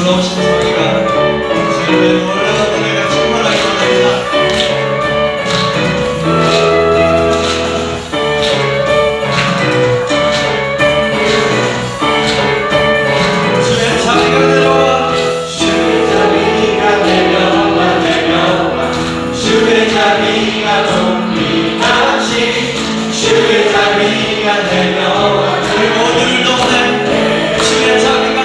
놀라우신 자기가 주님의 놀라운 은혜가 충만하게 원합니다. 주의 자비가 내려와 주의 자비가 내려와 내려와 주의 자비가 동일하시 주의 자비가 내려와 우리 모두를 돕네 주의 자비가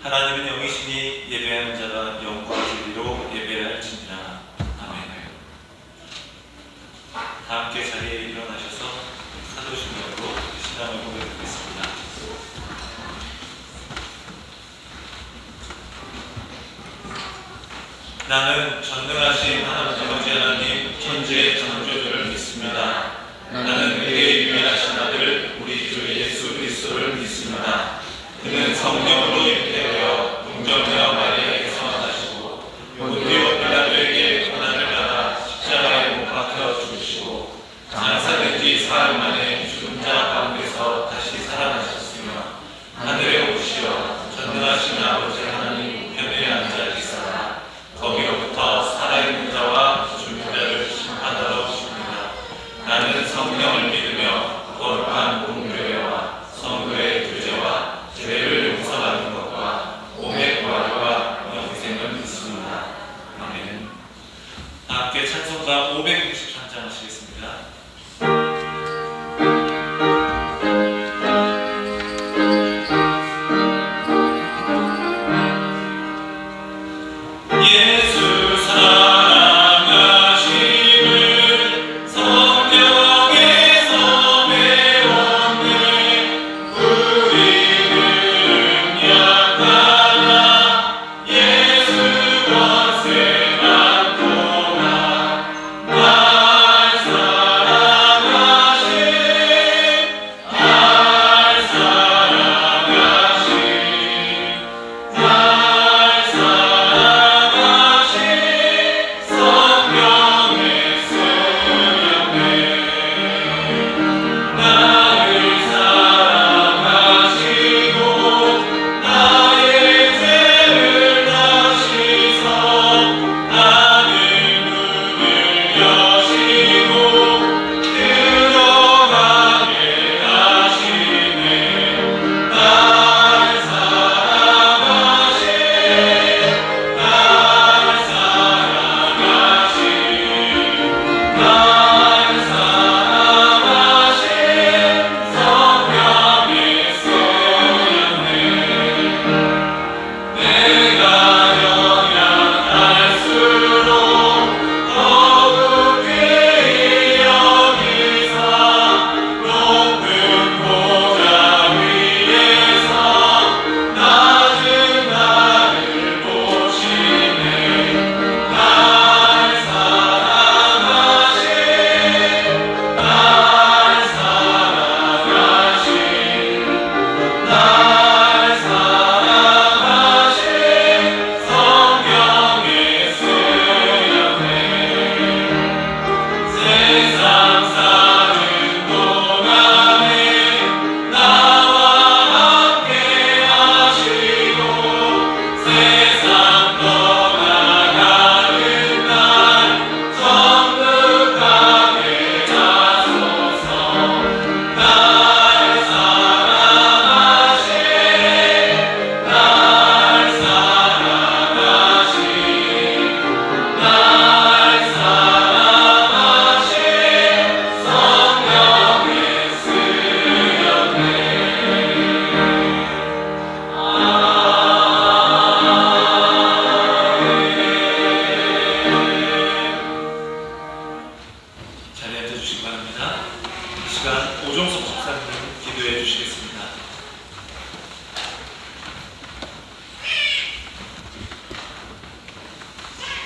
하나님은 영이시니 예배하는 자가 영과 진리로 예배할지니라. 아멘. 다 함께 자리에 일어나셔서 사도신경으로 신앙을 고백하겠습니다. 나는 전능하신 아버지 하나님 천지의 창조주를 믿습니다. 나는 그의 유일하신 아들 우리 주 예수 그리스도를 믿습니다. 그는 성령으로 잉태되어 동정녀 마리아에게서 나시고 본디오 빌라도에게 고난을 받아 십자가에 못 박혀 죽으시고 장사된 지 사흘 만에 죽은 자 가운데서 다시 살아나셨으며 하늘에 오시어 전능하신 아버지 하나님 우편에 앉아 계시사 거기로부터 살아있는 자와 죽은 자를 심판하러 오십니다. 나는 성령을 믿으며 거룩한 공교회와 성도의 교제와 죄를 용서받는 것과 몸의 부활과 영생을 믿습니다. 아멘. 함께 찬송가 563장 하시겠습니다.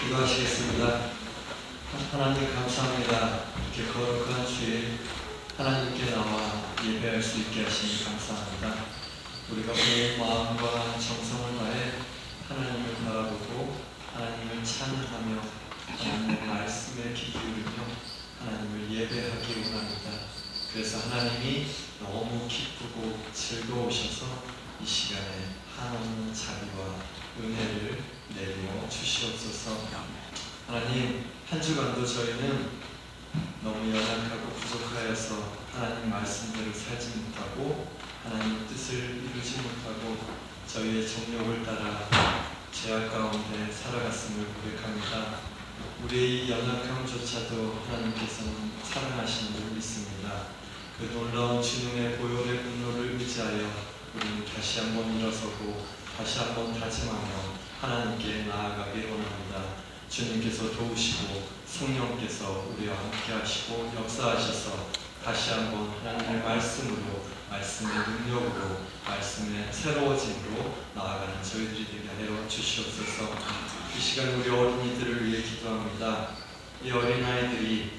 기도하시겠습니다. 하나님 감사합니다. 이렇게 거룩한 주일 하나님께 나와 예배할 수 있게 하시니 감사합니다. 우리가 오늘 마음과 정성을 다해 하나님을 바라보고 하나님을 찬양하며 하나님의 말씀에 귀 기울이며 하나님을 예배하기 원합니다. 그래서 하나님이 너무 기쁘고 즐거우셔서 이 시간에 한없는 자비와 은혜를 내려 주시옵소서. 하나님, 한 주간도 저희는 너무 연약하고 부족하여서 하나님 말씀대로 살지 못하고 하나님 뜻을 이루지 못하고 저희의 정욕을 따라 죄악 가운데 살아갔음을 고백합니다. 우리의 이 연약함조차도 하나님께서는 사랑하시는 줄 믿습니다. 그 놀라운 주님의 보혈의 분노를 의지하여 우리는 다시 한번 일어서고 다시 한번 다짐하며 하나님께 나아가길 원합니다. 주님께서 도우시고 성령께서 우리와 함께 하시고 역사하셔서 다시 한번 하나님의 말씀으로, 말씀의 능력으로, 말씀의 새로워짐으로 나아가는 저희들이 되게 하여 주시옵소서. 이 시간 우리 어린이들을 위해 기도합니다. 이 어린아이들이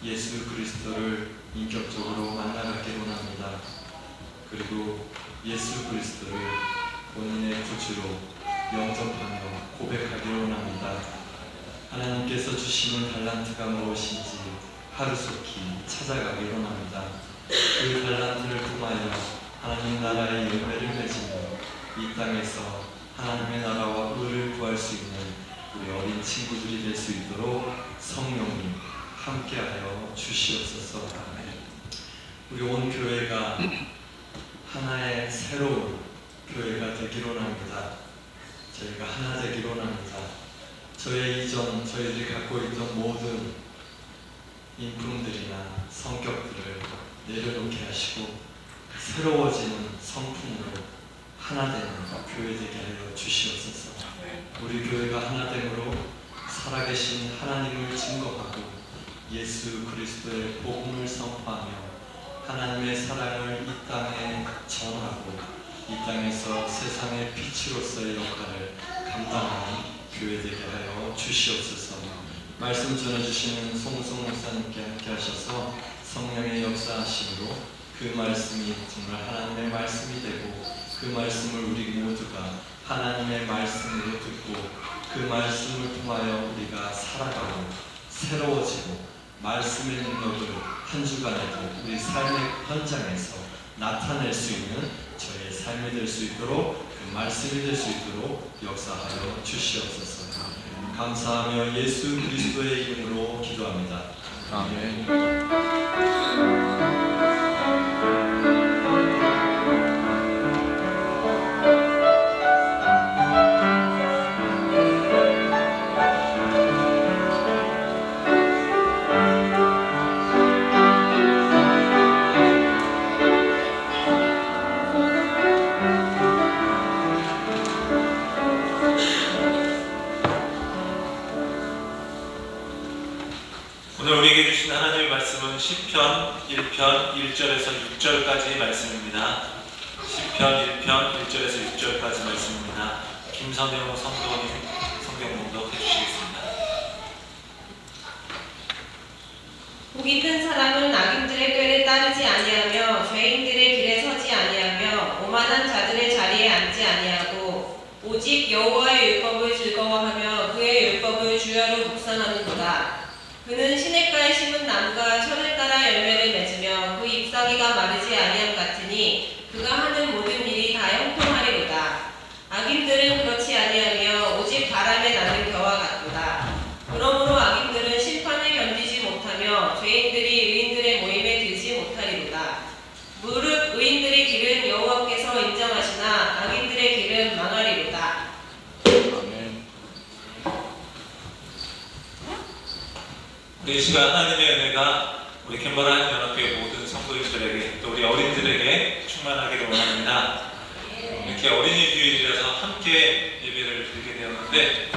예수 그리스도를 인격적으로 만나가길 원합니다. 그리고 예수 그리스도를 본인의 구주로 영접하며 고백하길 원합니다. 하나님께서 주시는 달란트가 무엇인지 하루속히 찾아가길 원합니다. 그 달란트를 통하여 하나님 나라의 열매를 맺으며 이 땅에서 하나님의 나라와 의를 구할 수 있는 우리 어린 친구들이 될 수 있도록 성령님 함께하여 주시옵소서. 우리 온 교회가 하나의 새로운 교회가 되길 원합니다. 저희가 하나 되길 원합니다. 저의 이전, 저희들이 갖고 있던 모든 인품들이나 성격들을 내려놓게 하시고 새로워지는 성품으로 하나 되는 교회 되게 하여 주시옵소서. 우리 교회가 하나됨으로 살아계신 하나님을 증거하고 예수 그리스도의 복음을 선포하며 하나님의 사랑을 이 땅에 전하고 이 땅에서 세상의 빛으로서의 역할을 감당하는 교회 되게 하여 주시옵소서. 말씀 전해주시는 송송 목사님께 함께 하셔서 성령의 역사하심으로 그 말씀이 정말 하나님의 말씀이 되고 그 말씀을 우리 모두가 하나님의 말씀으로 듣고 그 말씀을 통하여 우리가 살아가고 새로워지고 말씀의 능력을 한 주간에도 우리 삶의 현장에서 나타낼 수 있는 저희의 삶이 될 수 있도록 그 말씀이 될 수 있도록 역사하여 주시옵소서. 감사하며 예수 그리스도의 이름으로 기도합니다. 아멘. 오늘 우리에게 주신 하나님의 말씀은 시편 1편 1절에서 6절까지 말씀입니다. 시편 1편 1절에서 6절까지 말씀입니다. 김선영 성도님 성경 봉독해 주시겠습니다. 복이 큰 사람은 악인들의 꾀를 따르지 아니하며 죄인들의 길에 서지 아니하며 오만한 자들의 자리에 앉지 아니하고 오직 여호와의 율법을 즐거워하며 그의 율법을 주야로 묵상하는도다. 그는 시냇가에 심은 나무가 철을 따라 열매를 맺으며 그 잎사귀가 마르지 아니함 같으니 그가 하는 모든 일이 다 형통하리로다. 악인들은 그렇지 아니하며 오직 바람에 나는 겨와 같도다. 그러므로 악인들은 심판을 견디지 못하며 죄인들이 의인들의 모임에 들지 못하리로다. 무릇 의인들의 길은 여호와께서 인정하시나 악인들의 길은 망하리로다. 이 시간 하나님의 은혜가 우리 캔버라 연합교회 모든 성도님들에게 또 우리 어린이들에게 충만하기를 원합니다. 이렇게 어린이 주일이라서 함께 예배를 드리게 되었는데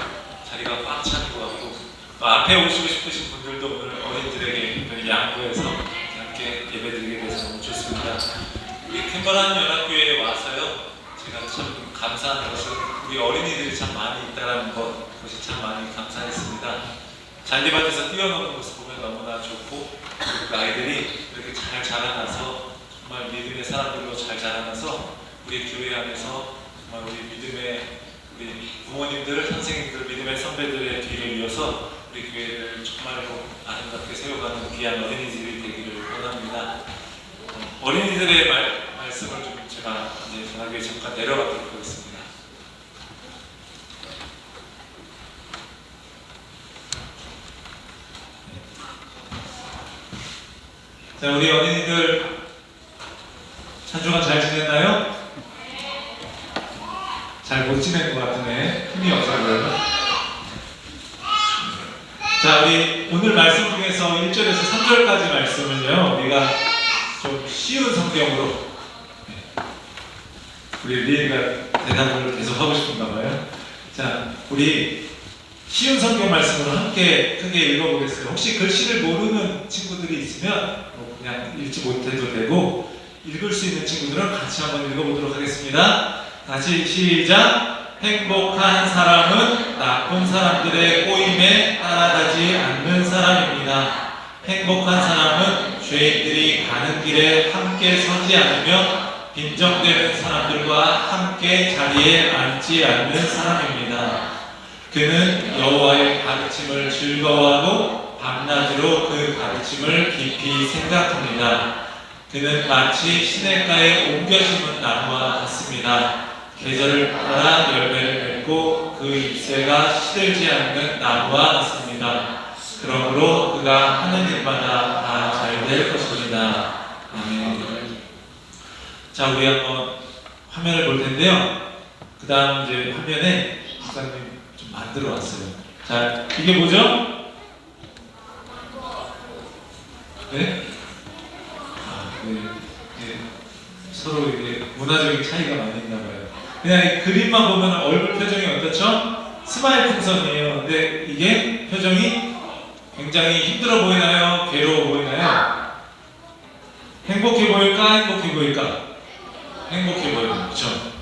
자리가 꽉 차는 것 같고 또 앞에 오시고 싶으신 분들도 오늘 어린이들에게 양보해서 함께 예배 드리게 돼서 너무 좋습니다. 우리 캔버라 연합교회에 와서요 제가 참 감사한 것은 우리 어린이들이 참 많이 있다는 것이 참 많이 감사했습니다. 잔디밭에서 뛰어노는 모습 보면 너무나 좋고 그 아이들이 이렇게 잘 자라나서 정말 믿음의 사람들로 잘 자라나서 우리 교회 안에서 정말 우리 믿음의 우리 부모님들, 선생님들, 믿음의 선배들의 뒤를 이어서 우리 교회를 정말로 아름답게 세워가는 귀한 어린이들이 되기를 원합니다. 어린이들의 말씀을 좀 제가 이제 전하기 위해 잠깐 내려가도록 하겠습니다. 자, 우리 어린이들 한 주간 잘 지냈나요? 잘 못 지낸 것 같으네. 힘이 없어요. 자, 우리 오늘 말씀 중에서 1절에서 3절까지 말씀은요, 우리가 좀 쉬운 성경으로 우리 리에가 대답을 계속 하고 싶은가 봐요. 자, 우리 쉬운 성경 말씀으로 함께 크게 읽어보겠습니다. 혹시 글씨를 모르는 친구들이 있으면 뭐 그냥 읽지 못해도 되고, 읽을 수 있는 친구들은 같이 한번 읽어보도록 하겠습니다. 다시 시작. 행복한 사람은 나쁜 사람들의 꼬임에 따라가지 않는 사람입니다. 행복한 사람은 죄인들이 가는 길에 함께 서지 않으며 빈정되는 사람들과 함께 자리에 앉지 않는 사람입니다. 그는 여호와의 가르침을 즐거워하고 밤낮으로 그 가르침을 깊이 생각합니다. 그는 마치 시냇가에 옮겨 심은 나무와 같습니다. 계절을 따라 열매를 맺고 그 잎새가 시들지 않는 나무와 같습니다. 그러므로 그가 하는 일마다 다 잘 될 것입니다. 아멘. 자, 우리 한번 화면을 볼 텐데요. 그 다음 이제 화면에 목사님 좀 만들어 왔어요. 자, 이게 뭐죠? 네? 네. 서로 이게 문화적인 차이가 많이 있나 봐요. 그냥 이 그림만 보면 얼굴 표정이 어떻죠? 스마일 풍선이에요. 근데 이게 표정이 굉장히 힘들어 보이나요? 괴로워 보이나요? 행복해 보일까? 행복해 보일까? 행복해 보여요. 그렇죠?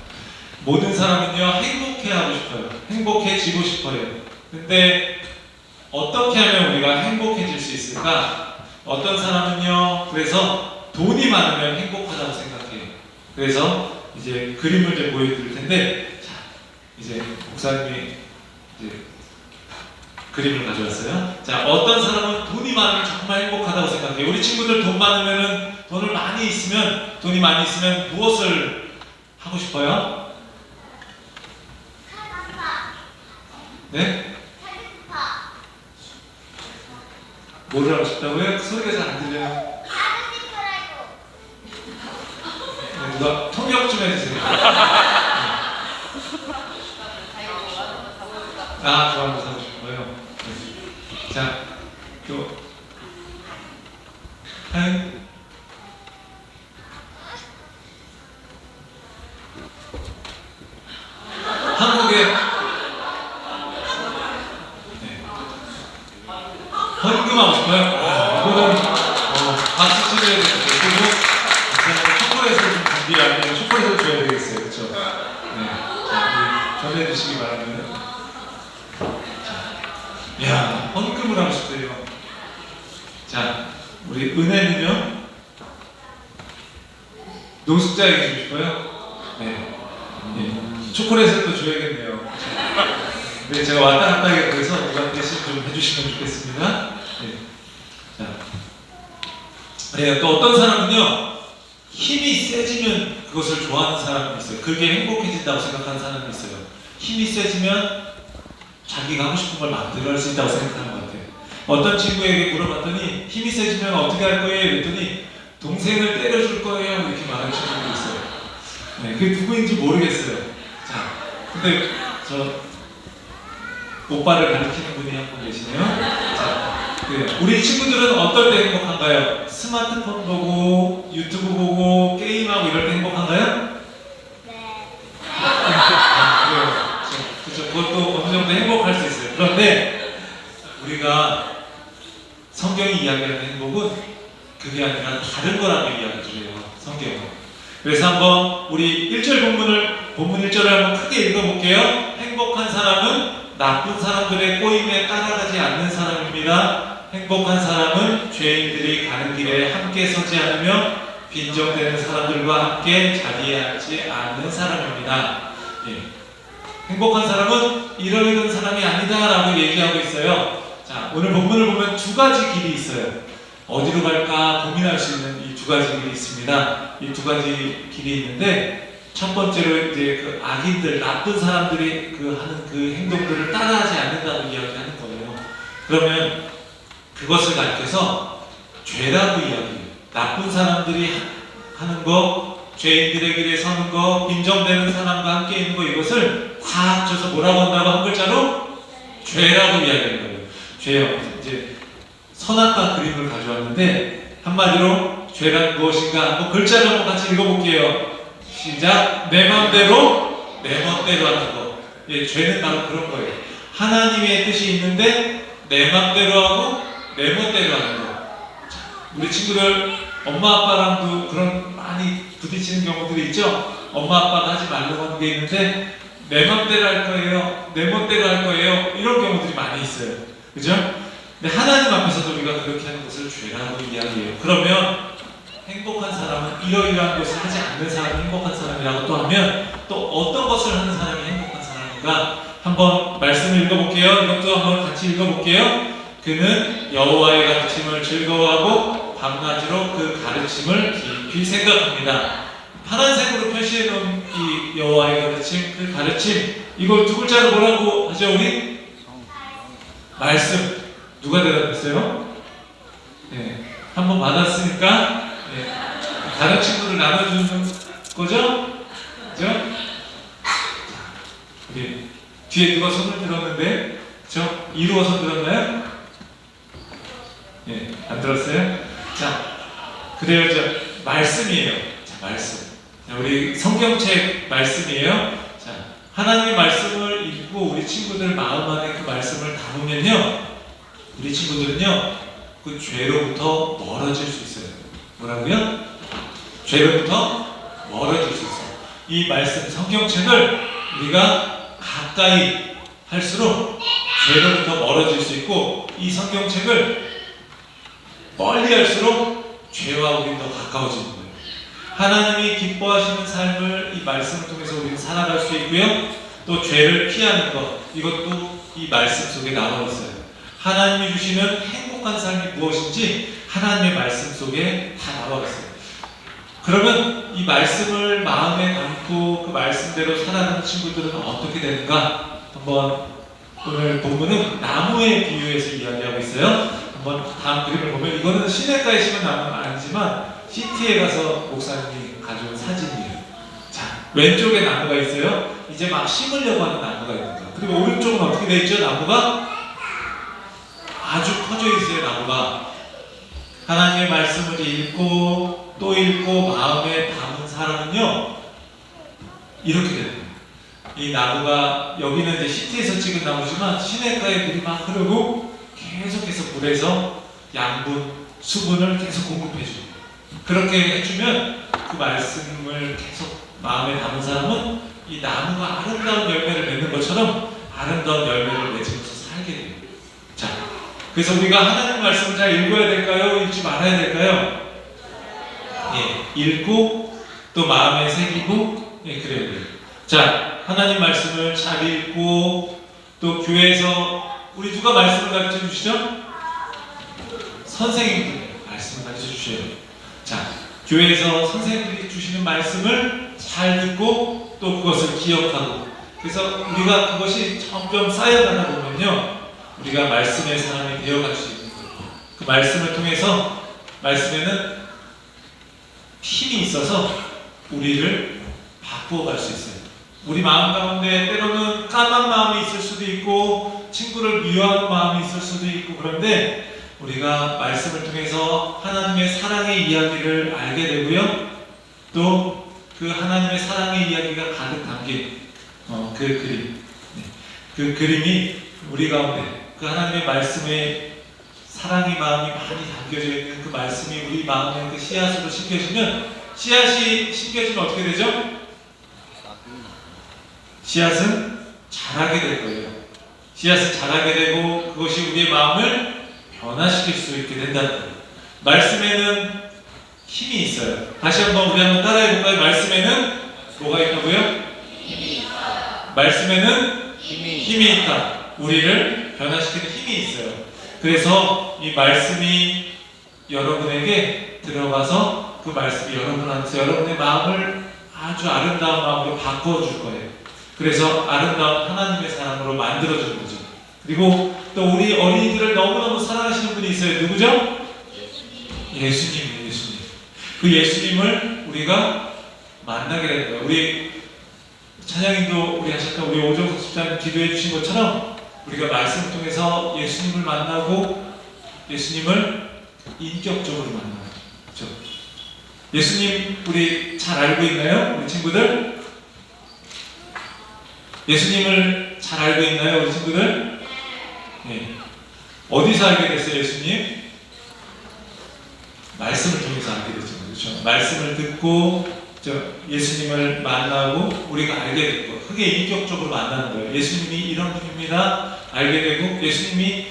모든 사람은요, 행복해하고 싶어요. 행복해지고 싶어요. 근데 어떻게 하면 우리가 행복해질 수 있을까? 어떤 사람은요, 그래서 돈이 많으면 행복하다고 생각해요. 그래서 이제 그림을 이제 보여드릴 텐데, 자, 이제 목사님이 이제 그림을 가져왔어요. 자, 어떤 사람은 돈이 많으면 정말 행복하다고 생각해요. 우리 친구들 돈 많으면은, 돈이 많이 있으면 무엇을 하고 싶어요? 네? 뭐를 하고 싶다고요? 소리가 잘 안 들려요. 네, 누가 통역 좀 해주세요. 아, 좋아하는 거 사고 싶어요. 네. 자, 또 한국에 네. 헌금하고 싶어요? 이거는 박수 치려야 되고, 초콜릿을 좀 준비하면 초콜릿을 줘야 되겠어요. 그렇죠? 네. 자, 우리 전해주시기 바랍니다. 야, 헌금을 하고 싶대요. 자, 우리 은혜는요? 노숙자에게 주고 싶어요? 네. 초콜릿을 또 줘야겠네요. 네, 제가 왔다 갔다 하게 돼서 누가 대신 좀 해주시면 좋겠습니다. 네. 자, 네, 또 어떤 사람은요, 힘이 세지면 그것을 좋아하는 사람이 있어요. 그게 행복해진다고 생각하는 사람이 있어요. 힘이 세지면 자기가 하고 싶은 걸 마음대로 할 수 있다고 생각하는 것 같아요. 어떤 친구에게 물어봤더니 힘이 세지면 어떻게 할 거예요? 그랬더니 동생을 때려줄 거예요. 이렇게 말하는 친구도 있어요. 네, 그게 누구인지 모르겠어요. 자, 근데 저 오빠를 가르치는 분이 한 분 계시네요. 자, 우리 친구들은 어떨 때 행복한가요? 스마트폰 보고 유튜브 보고 게임하고 이럴 때 행복한가요? 네. 그렇죠. 그것도 어느 정도 행복할 수 있어요. 그런데 우리가 성경이 이야기하는 행복은 그게 아니라 다른 거라고 이야기를 해요. 성경은. 그래서 한번 우리 1절 본문 1절을 한번 크게 읽어볼게요. 행복한 사람은 나쁜 사람들의 꼬임에 따라가지 않는 사람입니다. 행복한 사람은 죄인들이 가는 길에 함께 서지 않으며 빈정되는 사람들과 함께 자리에 앉지 않는 사람입니다. 예. 행복한 사람은 이러이러한 사람이 아니다 라고 얘기하고 있어요. 자, 오늘 본문을 보면 두 가지 길이 있어요. 어디로 갈까 고민할 수 있는 이 두 가지 길이 있습니다. 이 두 가지 길이 있는데, 첫 번째로 이제 그 악인들, 나쁜 사람들이 하는 그 행동들을 따라하지 않는다고 이야기하는 거예요. 그러면 그것을 가리켜서 죄라고 이야기해요. 나쁜 사람들이 하는 거, 죄인들의 길에 서는 거, 빈정되는 사람과 함께 있는 거, 이것을 다 합쳐서 뭐라고 한다고 한 글자로? 죄라고 이야기하는 거예요. 죄요. 이제 선악과 그림을 가져왔는데 한마디로 죄란 무엇인가? 한번 글자를 한번 같이 읽어볼게요. 시작. 내 마음대로 내 멋대로 하는 거. 예, 죄는 바로 그런 거예요. 하나님의 뜻이 있는데 내 맘대로 하고 내 멋대로 하는 거. 자, 우리 친구들 엄마 아빠랑도 그런 많이 부딪히는 경우들이 있죠. 엄마 아빠가 하지 말라고 하는 게 있는데 내 맘대로 할 거예요, 내 멋대로 할 거예요, 이런 경우들이 많이 있어요. 그죠? 근데 하나님 앞에서도 우리가 그렇게 하는 것을 죄라고 이야기해요. 그러면 행복한 사람은 이러이러한 것을 하지 않는 사람이 행복한 사람이라고 또 하면 또 어떤 것을 하는 사람이 행복한 사람인가? 한번 말씀을 읽어볼게요. 이것도 한번 같이 읽어볼게요. 그는 여호와의 가르침을 즐거워하고 밤낮으로 그 가르침을 깊이 생각합니다. 파란색으로 표시해 놓은 이 여호와의 가르침, 그 가르침, 이걸 두 글자로 뭐라고 하죠 우리? 말씀. 누가 대답했어요? 네, 한번 받았으니까 네, 다른 친구들 나눠주는 거죠? 그죠? 우리 뒤에 누가 손을 들었는데, 그죠? 이루어 손 들었나요? 네, 안 들었어요? 자, 그래요, 저 말씀이에요. 자, 말씀. 자, 우리 성경책 말씀이에요. 자, 하나님의 말씀을 읽고 우리 친구들 마음 안에 그 말씀을 담으면요, 우리 친구들은요, 그 죄로부터 멀어질 수 있어요. 뭐라고요? 죄로부터 멀어질 수 있어요. 이 말씀 성경책을 우리가 가까이 할수록 죄로부터 멀어질 수 있고, 이 성경책을 멀리 할수록 죄와 우리는 더 가까워지는 거예요. 하나님이 기뻐하시는 삶을 이 말씀을 통해서 우리는 살아갈 수 있고요, 또 죄를 피하는 것, 이것도 이 말씀 속에 나와 있어요. 하나님이 주시는 행복한 삶이 무엇인지 하나님의 말씀 속에 다 나와 있어요. 그러면 이 말씀을 마음에 담고 그 말씀대로 살아가는 친구들은 어떻게 되는가? 한번 오늘 본문은 나무에 비유해서 이야기하고 있어요. 한번 다음 그림을 보면, 이거는 시내가에 심은 나무는 아니지만 시티에 가서 목사님이 가져온 사진이에요. 자, 왼쪽에 나무가 있어요. 이제 막 심으려고 하는 나무가 있는 거예요. 그리고 오른쪽은 어떻게 되어 있죠? 나무가 아주 커져 있어요. 나무가 하나님의 말씀을 읽고 또 읽고 마음에 담은 사람은요, 이렇게 되는 거예요. 이 나무가, 여기는 이제 시티에서 찍은 나무지만 시내가에 물이 막 흐르고 계속해서 물에서 양분, 수분을 계속 공급해줘요. 그렇게 해주면 그 말씀을 계속 마음에 담은 사람은 이 나무가 아름다운 열매를 맺는 것처럼 아름다운 열매를 맺으면서 살게 돼요. 자, 그래서 우리가 하나님 말씀을 잘 읽어야 될까요? 읽지 말아야 될까요? 예, 읽고 또 마음에 새기고, 예, 그래야 돼요. 자, 하나님 말씀을 잘 읽고 또 교회에서 우리 누가 말씀을 가르쳐 주시죠? 선생님들 말씀을 가르쳐 주셔야 돼요. 자, 교회에서 선생님들이 주시는 말씀을 잘 듣고 또 그것을 기억하고, 그래서 우리가 그것이 점점 쌓여가다 보면요, 우리가 말씀의 사람이 되어갈 수 있는 거예요. 그 말씀을 통해서, 말씀에는 힘이 있어서 우리를 바꾸어갈 수 있어요. 우리 마음 가운데 때로는 까만 마음이 있을 수도 있고 친구를 미워하는 마음이 있을 수도 있고, 그런데 우리가 말씀을 통해서 하나님의 사랑의 이야기를 알게 되고요, 또 그 하나님의 사랑의 이야기가 가득 담긴 그 그림, 그 그림이 우리 가운데, 그 하나님의 말씀에 사랑의 마음이 많이 담겨져 있는 그 말씀이 우리 마음에 그 씨앗으로 심겨지면, 씨앗이 심겨지면 어떻게 되죠? 씨앗은 자라게 될 거예요. 씨앗은 자라게 되고 그것이 우리의 마음을 변화시킬 수 있게 된다는 거예요. 말씀에는 힘이 있어요. 다시 한번 우리 한번 따라해 볼까요? 말씀에는 뭐가 있다고요? 힘이 있다. 말씀에는 힘이 있다. 우리를 변화시키는 힘이 있어요. 그래서 이 말씀이 여러분에게 들어가서 그 말씀이 여러분 안에서 여러분의 마음을 아주 아름다운 마음으로 바꾸어 줄 거예요. 그래서 아름다운 하나님의 사람으로 만들어주는 거죠. 그리고 또 우리 어린이들을 너무너무 사랑하시는 분이 있어요. 누구죠? 예수님. 그 예수님을 우리가 만나게 되는 거예요. 우리 찬양인도 우리 하셨던 우리 오정석 집사님 기도해 주신 것처럼 우리가 말씀을 통해서 예수님을 만나고 예수님을 인격적으로 만나요. 그렇죠? 예수님 우리 잘 알고 있나요? 우리 친구들? 예수님을 잘 알고 있나요, 우리 친구들? 네. 어디서 알게 됐어요, 예수님? 말씀을 통해서 알게 됐죠. 그렇죠? 말씀을 듣고 예수님을 만나고 우리가 알게 됐고, 그게 인격적으로 만나는 거예요. 예수님이 이런 분입니다. 알게 되고, 예수님이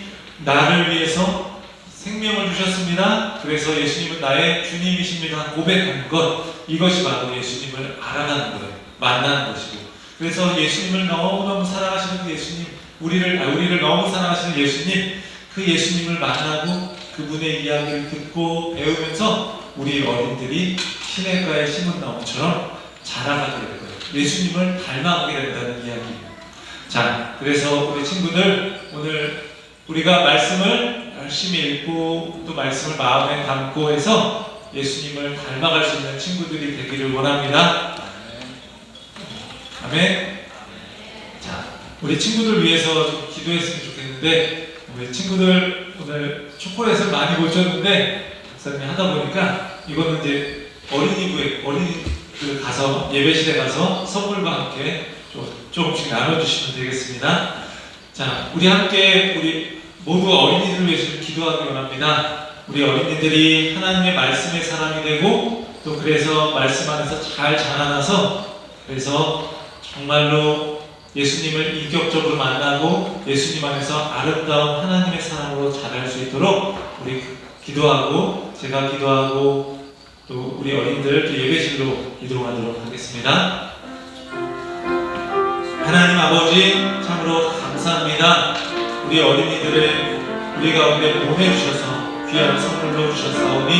나를 위해서 생명을 주셨습니다. 그래서 예수님은 나의 주님이십니다. 고백하는 것, 이것이 바로 예수님을 알아가는 거예요. 만나는 것이고. 그래서 예수님을 너무너무 사랑하시는 그 예수님, 우리를 너무 사랑하시는 예수님, 그 예수님을 만나고 그분의 이야기를 듣고 배우면서 우리 어린들이 시냇가에 심은 나무처럼 자라가게 될 거예요. 예수님을 닮아가게 된다는 이야기예요. 자, 그래서 우리 친구들, 오늘 우리가 말씀을 열심히 읽고 또 말씀을 마음에 담고 해서 예수님을 닮아갈 수 있는 친구들이 되기를 원합니다. 아멘. 자, 우리 친구들 위해서 좀 기도했으면 좋겠는데, 우리 친구들 오늘 초콜릿을 많이 못 줬는데 목사님이 하다 보니까 이거는 이제 어린이들 가서 예배실에 가서 선물과 함께 조금씩 나눠주시면 되겠습니다. 자, 우리 함께 우리 모두 어린이들을 위해서 기도하기 원합니다. 우리 어린이들이 하나님의 말씀의 사람이 되고 또 그래서 말씀 안에서 잘 자라나서 그래서 정말로 예수님을 인격적으로 만나고 예수님 안에서 아름다운 하나님의 사람으로 자랄 수 있도록 우리 기도하고 제가 기도하고 또 우리 어린이들 예배실로 이동하도록 하겠습니다. 하나님 아버지 참으로 감사합니다. 우리 어린이들의 우리 가운데 보내주셔서 귀한 선물로 주셨사오니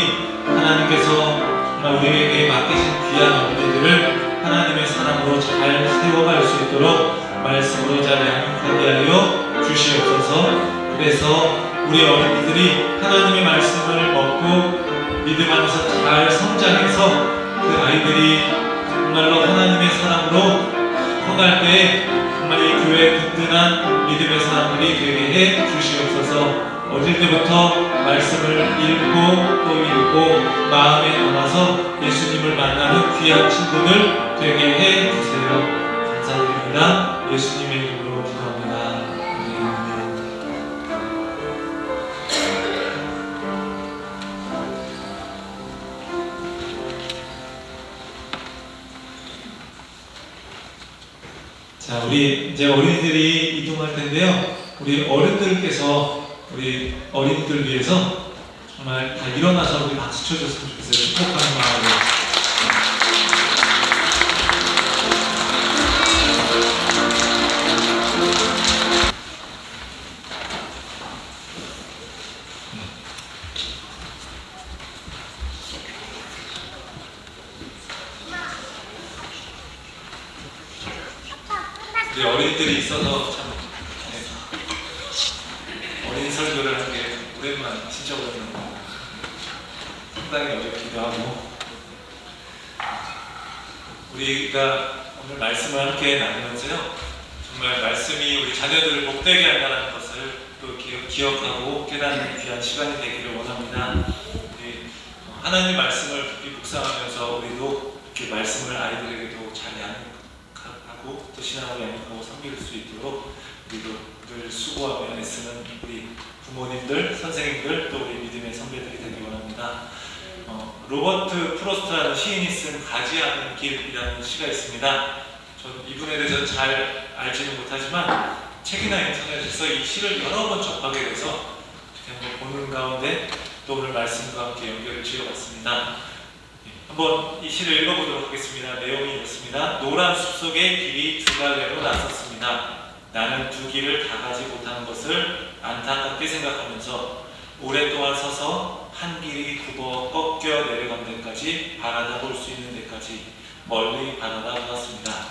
하나님께서 정말 우리에게 맡기신 귀한 어린이들을 하나님의 사랑으로 잘 세워갈 수 있도록 말씀으로 잘 양육하게 하여 주시옵소서. 그래서 우리 어린이들이 하나님의 말씀을 먹고 믿음 안에서 잘 성장해서 그 아이들이 정말로 하나님의 사랑으로 커갈 때 정말 이 교회 든든한 믿음의 사람들이 되게 해 주시옵소서. 어릴 때부터 말씀을 읽고 또 읽고 마음에 담아서 예수님을 만나는 귀한 친구들 되게 해 주세요. 감사드립니다. 예수님의 이름으로 기도합니다. 자, 우리 이제 어린이들이 이동할 텐데요. 우리 어른들께서 우리 어린이들 위해서 정말 다 일어나서 우리 박수 쳐줬으면 좋겠어요. 축복하는 마음으로. 우리 어린이들이 있어서 참 어린 설교를 하는 게 진짜 오랜만에 상당히 어렵기도 하고 우리가 오늘 말씀을 함께 나누면서요 정말 말씀이 우리 자녀들을 복되게 한다는 것을 또 기억하고 깨닫는 귀한 시간이 되기를 원합니다. 하나님의 말씀을 깊이 묵상하면서 우리도 이렇게 말씀을 아이들에게도 잘 양육하고 또 신앙을 양육하고 섬길 수 있도록 우리도 늘 수고하며 애쓰는 우리 부모님들, 선생님들, 또 우리 믿음의 선배들이 되기 원합니다. 로버트 프로스트라는 시인이 쓴 가지 않은 길이라는 시가 있습니다. 전 이분에 대해서 잘 알지는 못하지만 책이나 인터넷에서 이 시를 여러 번 접하게 돼서 한번 보는 가운데 또 오늘 말씀과 함께 연결을 지어봤습니다. 한번 이 시를 읽어보도록 하겠습니다. 내용이 이렇습니다. 노란 숲속에 길이 두 갈래로 나섰습니다. 나는 두 길을 다 가지 못하는 것을 안타깝게 생각하면서 오랫동안 서서 한 길이 굽어 꺾여 내려간 데까지 바라다 볼 수 있는 데까지 멀리 바라다 보았습니다.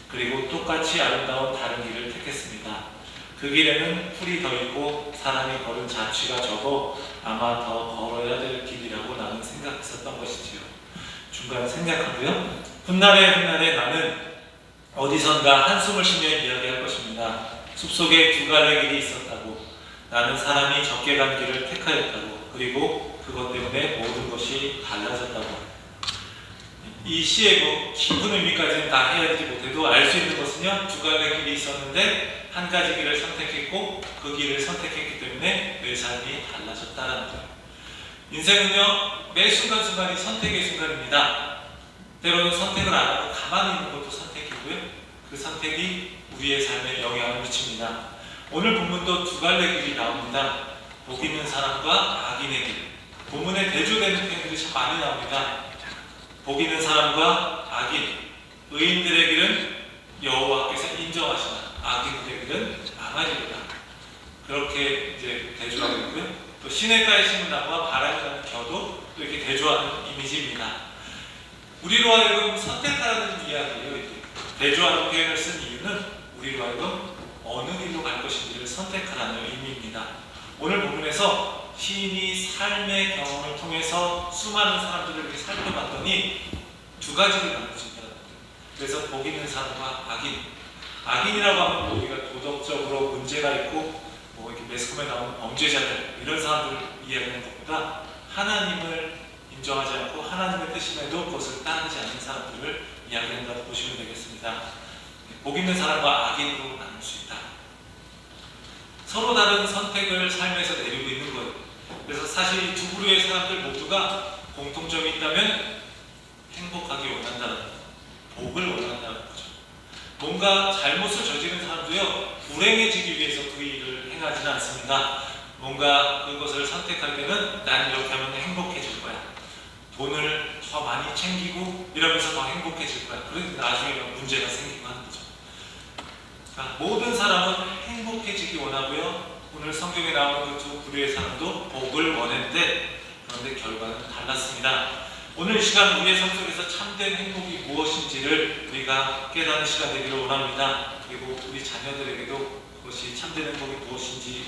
그리고 똑같이 아름다운 다른 길을 택했습니다. 그 길에는 풀이 더 있고 사람이 걸은 자취가 적어 아마 더 걸어야 될 길이라고 나는 생각했었던 것이지요. 중간 생략하고요. 훗날에 나는 어디선가 한숨을 쉬며 이야기할 것입니다. 숲속에 두 갈래 길이 있었다고, 나는 사람이 적게 간 길을 택하였다고, 그리고 그것 때문에 모든 것이 달라졌다고. 이 시의 뭐 깊은 의미까지는 다 헤아리지 못해도 알 수 있는 것은요, 두 갈래 길이 있었는데 한 가지 길을 선택했고 그 길을 선택했기 때문에 내 삶이 달라졌다는 거예요. 인생은요, 매 순간순간이 선택의 순간입니다. 때로는 선택을 안 하고 가만히 있는 것도 선택이고요, 그 선택이 우리의 삶에 영향을 미칩니다. 오늘 본문도 두 갈래 길이 나옵니다. 복 있는 사람과 악인의 길. 본문에 대조되는 표현들이 참 많이 나옵니다. 복 있는 사람과 악인, 의인들의 길은 여호와께서 인정하시나 악인들의 길은 망하리로다. 그렇게 이제 대조하고 있고요. 또 시냇가에 심은 나무와 바람이 나는 겨도 또 이렇게 대조하는 이미지입니다. 우리로 하여금 선택하라는 이야기예요. 대조하는 표현을 쓴 이유는 우리로 하여금 어느 길로 갈 것인지를 선택하라는 의미입니다. 오늘 본문에서 시인이 삶의 경험을 통해서 수많은 사람들을 이렇게 살펴봤더니 두 가지를 나눌 수 있다는 거예요. 그래서 복 있는 사람과 악인. 악인이라고 하면 우리가 도덕적으로 문제가 있고 뭐 이렇게 매스컴에 나오는 범죄자들 이런 사람들을 이야기하는 것보다 하나님을 인정하지 않고 하나님의 뜻임에도 그것을 따르지 않는 사람들을 이야기한다고 보시면 되겠습니다. 복 있는 사람과 악인으로 나눌 수 있다. 서로 다른 선택을 삶에서 내리고 있는 거예요. 그래서 사실 이 두 부류의 사람들 모두가 공통점이 있다면 행복하기 원한다는 거예요. 복을 원한다는 거죠. 뭔가 잘못을 저지른 사람도요, 불행해지기 위해서 그 일을 행하지는 않습니다. 뭔가 그것을 선택할 때는 난 이렇게 하면 행복해질 거야. 돈을 더 많이 챙기고 이러면서 더 행복해질 거야. 그래서 나중에 문제가 생기고 하는 거죠. 그러니까 모든 사람은 행복해지기 원하고요. 오늘 성경에 나오는 그 두 부류의 사람도 복을 원했는데 그런데 결과는 달랐습니다. 오늘 이 시간 우리의 삶 속에서 참된 행복이 무엇인지를 우리가 깨닫는 시간 되기를 원합니다. 그리고 우리 자녀들에게도 그것이 참된 행복이 무엇인지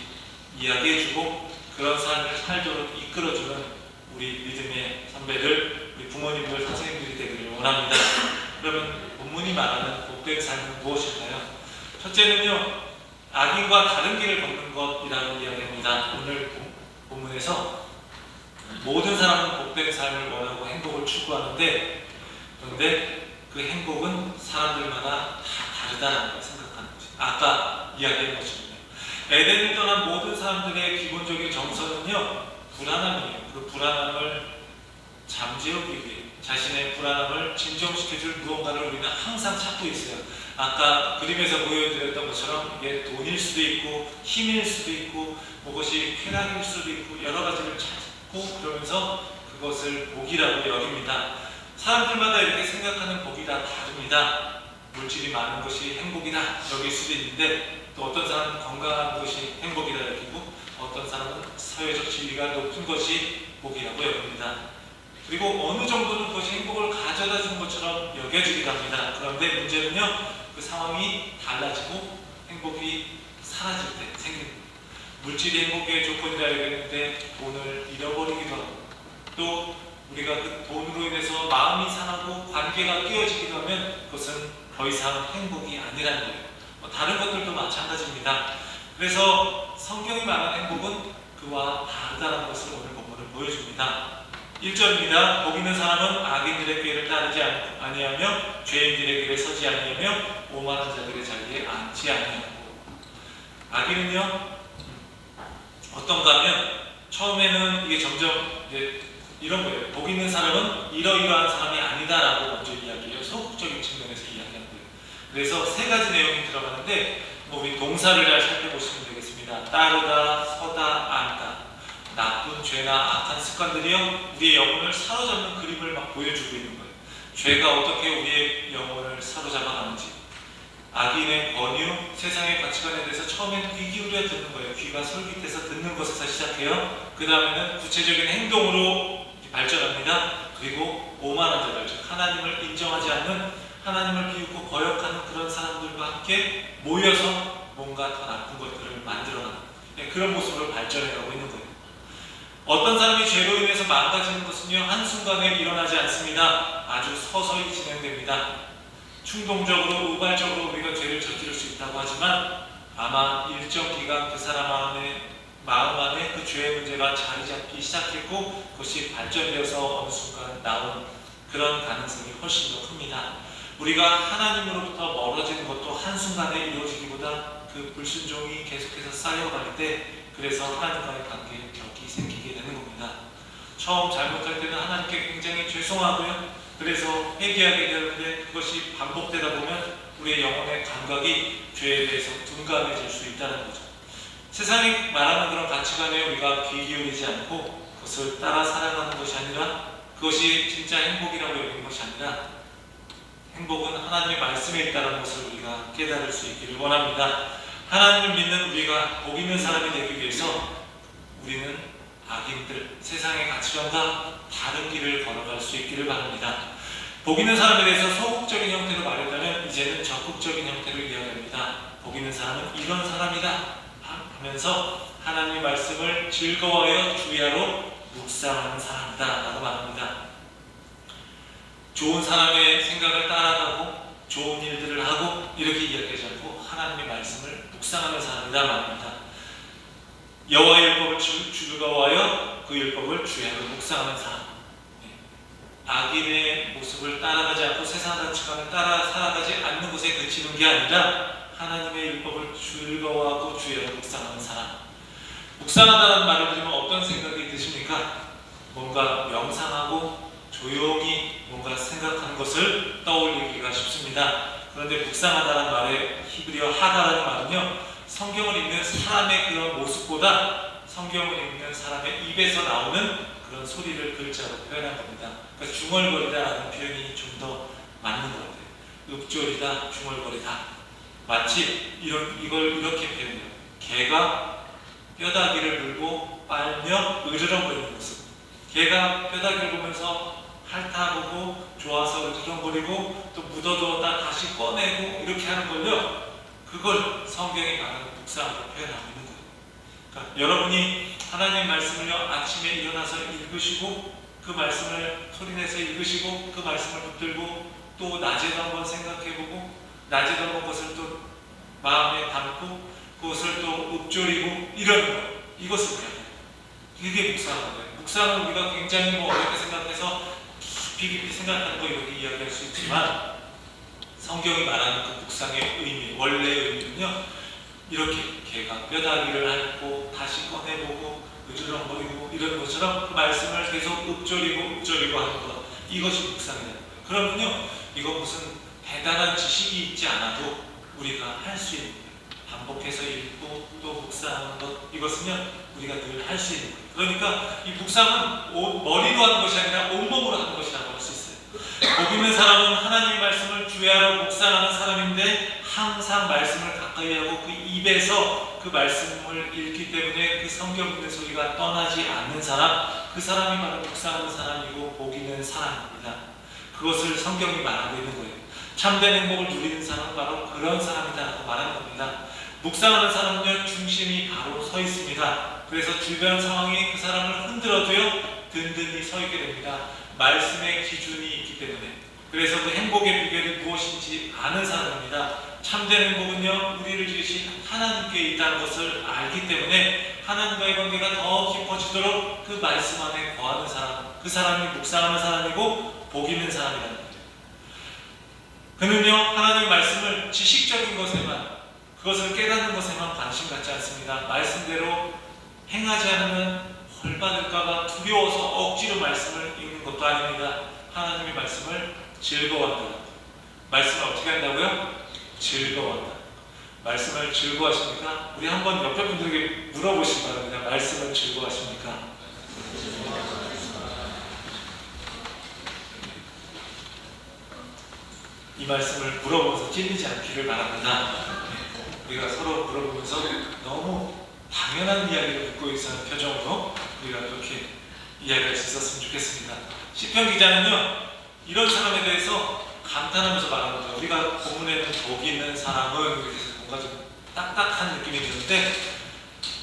이야기해주고 그런 삶을 살도록 이끌어주는 우리 믿음의 선배들, 우리 부모님들, 선생님들이 되기를 원합니다. 그러면 본문이 말하는 복된 삶은 무엇일까요? 첫째는요, 악인과 다른 길을 걷는 것이라고 이야기합니다. 오늘 본문에서 모든 사람은 복된 삶을 원하고 행복을 추구하는데 그런데 그 행복은 사람들마다 다 다르다는 걸 생각하는 거죠. 아까 이야기한 것처럼요. 에덴을 떠난 모든 사람들의 기본적인 정서는요, 불안함이에요. 그 불안함을 잠재우기 위해 자신의 불안함을 진정시켜줄 무언가를 우리는 항상 찾고 있어요. 아까 그림에서 보여드렸던 것처럼 이게 돈일 수도 있고 힘일 수도 있고 무엇이 쾌락일 수도 있고 여러 가지를 찾고 그러면서 그것을 복이라고 여깁니다. 사람들마다 이렇게 생각하는 복이 다 다릅니다. 물질이 많은 것이 행복이다 여길 수도 있는데 또 어떤 사람은 건강한 것이 행복이다 여기고 어떤 사람은 사회적 지위가 높은 것이 복이라고 여깁니다. 그리고 어느 정도는 그것이 행복을 가져다 주는 것처럼 여겨지기도 합니다. 그런데 문제는요, 그 상황이 달라지고 행복이 사라질 때 생기는 거예요. 물질이 행복의 조건이라 여겼는데 돈을 잃어버리기도 하고 또 우리가 그 돈으로 인해서 마음이 상하고 관계가 깨어지기도 하면 그것은 더 이상 행복이 아니라는 거예요. 다른 것들도 마찬가지입니다. 그래서 성경이 말하는 행복은 그와 다르다는 것을 오늘 본문을 보여줍니다. 1절입니다. 복 있는 사람은 악인들의 길을 따르지 아니하며 죄인들의 길에 서지 아니하며 오만한 자들의 자리에 앉지 아니하고. 악인은요, 어떤가 하면 처음에는 이게 점점 이제 이런 거예요. 복 있는 사람은 이러이러한 사람이 아니다라고 먼저 이야기해요. 소극적인 측면에서 이야기하는 거예요. 그래서 세 가지 내용이 들어가는데 우리 동사를 잘 살펴보시면 되겠습니다. 따르다, 서다, 앉다. 나쁜 죄나 악한 습관들이요, 우리의 영혼을 사로잡는 그림을 막 보여주고 있는 거예요. 죄가 어떻게 우리의 영혼을 사로잡아가는지, 악인의 권유, 세상의 가치관에 대해서 처음엔 귀 기울여 듣는 거예요. 귀가 솔깃해서 듣는 것에서 시작해요. 그 다음에는 구체적인 행동으로 발전합니다. 그리고 오만한 자들, 즉 하나님을 인정하지 않는, 하나님을 비웃고 거역하는 그런 사람들과 함께 모여서 뭔가 더 나쁜 것들을 만들어가는 그런 모습으로 발전해가고 있는 거예요. 어떤 사람이 죄로 인해서 망가지는 것은요, 한순간에 일어나지 않습니다. 아주 서서히 진행됩니다. 충동적으로, 우발적으로 우리가 죄를 저지를 수 있다고 하지만 아마 일정 기간 그 사람 마음 안에 그 죄의 문제가 자리 잡기 시작했고 그것이 발전되어서 어느 순간 나온 그런 가능성이 훨씬 더 큽니다. 우리가 하나님으로부터 멀어지는 것도 한순간에 이루어지기보다 그 불순종이 계속해서 쌓여갈 때 그래서 하나님과의 관계에 벽이 생기게 되는 겁니다. 처음 잘못할 때는 하나님께 굉장히 죄송하고요. 그래서 회개하게 되는데 그것이 반복되다 보면 우리의 영혼의 감각이 죄에 대해서 둔감해질 수 있다는 거죠. 세상이 말하는 그런 가치관에 우리가 귀 기울이지 않고 그것을 따라 살아가는 것이 아니라 그것이 진짜 행복이라고 여기는 것이 아니라 행복은 하나님의 말씀에 있다는 것을 우리가 깨달을 수 있기를 원합니다. 하나님을 믿는 우리가 복 있는 사람이 되기 위해서 우리는 악인들, 세상의 가치관과 다른 길을 걸어갈 수 있기를 바랍니다. 복 있는 사람에 대해서 소극적인 형태로 말했다면 이제는 적극적인 형태로 이야기합니다. 복 있는 사람은 이런 사람이다 하면서 하나님의 말씀을 즐거워하여 주야로 묵상하는 사람이다 라고 말합니다. 좋은 사람의 생각을 따라가고 좋은 일들을 하고 이렇게 이야기하지 않고 하나님의 말씀을 묵상하는 사람이다 말합니다. 여호와의 율법을 즐거워하여 그 율법을 주야로 묵상하는 사람. 악인의 모습을 따라가지 않고 세상 가치관을 따라 살아가지 않는 것에 그치는 게 아니라 하나님의 율법을 즐거워하고 주야로 묵상하는 사람. 묵상하다는 말을 들으면 어떤 생각이 드십니까? 뭔가 명상하고 조용히 뭔가 생각하는 것을 떠올리기가 쉽습니다. 그런데 묵상하다는 말의 히브리어 하다라는 말은요, 성경을 읽는 사람의 그런 모습보다 성경을 읽는 사람의 입에서 나오는 그런 소리를 글자로 표현한 겁니다. 그러니까 중얼거리다라는 표현이 좀 더 맞는 것 같아요. 읊조리다, 중얼거리다. 마치 이걸 이렇게 표현해요. 개가 뼈다귀를 물고 빨며 으르렁거리는 모습. 개가 뼈다귀를 보면서 핥아보고 좋아서 으르렁거리고 또 묻어두었다 다시 꺼내고 이렇게 하는 걸요. 그걸 성경이 말하는 묵상으로 표현하고 있는 거예요. 그러니까 여러분이 하나님의 말씀을요 아침에 일어나서 읽으시고 그 말씀을 소리내서 읽으시고 그 말씀을 붙들고 또 낮에도 한번 생각해보고 낮에도 한번 그것을 또 마음에 담고 그것을 또 읊조리고 이런 거 이것을 해요. 이게 묵상하는 거예요. 묵상은 우리가 굉장히 어렵게 생각해서 깊이 생각하는 거 이렇게 이야기할 수 있지만 성경이 말하는 그 묵상의 의미, 원래의 의미는요 이렇게 개가 뼈다귀를 핥고 다시 꺼내보고 으르렁거리고 이런 것처럼 그 말씀을 계속 읊조리고 하는 것 이것이 묵상이라는 거예요. 그러면요 이거 무슨 대단한 지식이 있지 않아도 우리가 할 수 있는 거예요. 반복해서 읽고 또 묵상하는 것 이것은요 우리가 늘 할 수 있는 거예요. 그러니까 이 묵상은 머리로 하는 것이 아니라 온몸으로 하는 것이라고 할 수 있어요. 복 있는 사람은 하나님의 말씀을 주야로 묵상하는 사람인데 항상 말씀을 가까이 하고 그 입에서 그 말씀을 읽기 때문에 그 성경 읽는 소리가 떠나지 않는 사람 그 사람이 바로 묵상하는 사람이고 복 있는 사람입니다. 그것을 성경이 말하고 있는 거예요. 참된 행복을 누리는 사람은 바로 그런 사람이다라고 말하는 겁니다. 묵상하는 사람은요 중심이 바로 서 있습니다. 그래서 주변 상황이 그 사람을 흔들어도요 든든히 서 있게 됩니다. 말씀의 기준이 있기 때문에. 그래서 그 행복의 비결이 무엇인지 아는 사람입니다. 참된 행복은요 우리를 지으신 하나님께 있다는 것을 알기 때문에 하나님과의 관계가 더 깊어지도록 그 말씀 안에 거하는 사람 그 사람이 묵상하는 사람이고 복 있는 사람이라는 거예요. 그는요 하나님의 말씀을 지식적인 것에만 그것을 깨닫는 것에만 관심 갖지 않습니다. 말씀대로 행하지 않으면 헐받을까봐 두려워서 억지로 말씀을 읽는 것도 아닙니다. 하나님의 말씀을 즐거워한다. 말씀을 어떻게 한다고요? 즐거워한다. 말씀을 즐거워하십니까? 우리 한번 옆에 분들에게 물어보시기 바랍니다. 말씀을 즐거워하십니까? 이 말씀을 물어보면서 찔리지 않기를 바랍니다. 우리가 서로 물어보면서 너무 당연한 이야기를 듣고 있는 표정으로 우리가 그렇게 이야기할 수 있었으면 좋겠습니다. 시편 기자는요 이런 사람에 대해서 감탄하면서 말하는 거예요. 우리가 본문에는 복 있는 사람은 이렇게 뭔가 좀 딱딱한 느낌이 드는데